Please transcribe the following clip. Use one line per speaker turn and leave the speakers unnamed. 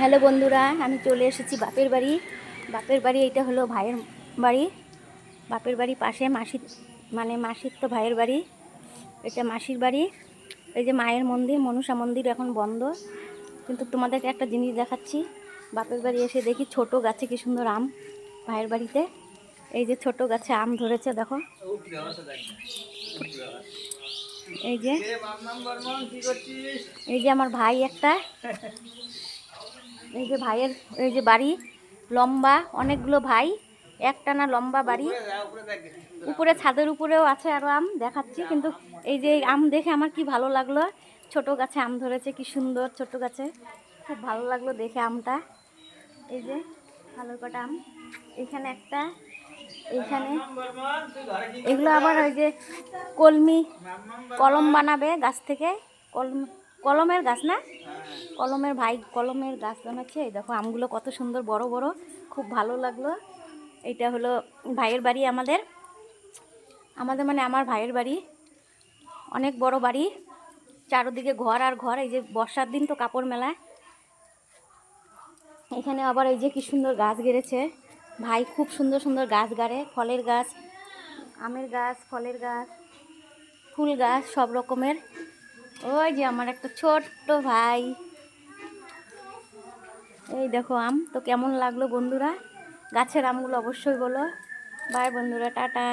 Hello বন্ধুরা, আমি চলে এসেছি বাপের বাড়ি। বাপের বাড়ি এটা হলো ভাইয়ের বাড়ি। বাপের বাড়ি পাশে মাসির, মানে মাসির তো ভাইয়ের বাড়ি, এটা মাসির বাড়ি। এই যে মায়ের মন্দির, মনসা মন্দির এখন বন্ধ, কিন্তু তোমাদেরকে একটা জিনিস দেখাচ্ছি। বাপের বাড়ি এসে দেখি ছোট গাছে কি সুন্দর আম ভাইয়ের বাড়িতে। এই যে ছোট গাছে আম ধরেছে, দেখো। এই যে এই যে আমার ভাই একটা, এই যে ভাইয়ের এই যে বাড়ি লম্বা, অনেকগুলো ভাই, একটানা লম্বা বাড়ি। উপরে ছাদের উপরেও আছে আরও আম, দেখাচ্ছি। কিন্তু এই যে আম দেখে আমার কি ভালো লাগলো, ছোট গাছে আম ধরেছে, কি সুন্দর ছোট গাছে, খুব ভালো লাগলো দেখে আমটা। এই যে ভালো কটা আম, এখানে একটা, এইখানে। এগুলো আবার ওই যে কলমি, কলম বানাবে গাছ থেকে। কলমের গাছ না, কলমের ভাই কলমের গাছ বানাচ্ছে। এই দেখো আমগুলো কত সুন্দর বড় বড়, খুব ভালো লাগলো। এইটা হলো ভাইয়ের বাড়ি আমাদের, মানে আমার ভাইয়ের বাড়ি। অনেক বড় বাড়ি, চারদিকে ঘর আর ঘর। এই যে বর্ষার দিন তো কাপড় মেলা। এখানে আবার এই যে কি সুন্দর গাছ গেড়েছে ভাই, খুব সুন্দর সুন্দর গাছ গাড়ে, ফলের গাছ, আমের গাছ, ফলের গাছ, ফুল গাছ, সব রকমের। ওই যে আমার একটা ছোট্ট ভাই। এই দেখো আম তো কেমন লাগলো বন্ধুরা, গাছের আমগুলো অবশ্যই বলো। বাই বন্ধুরা, টাটা।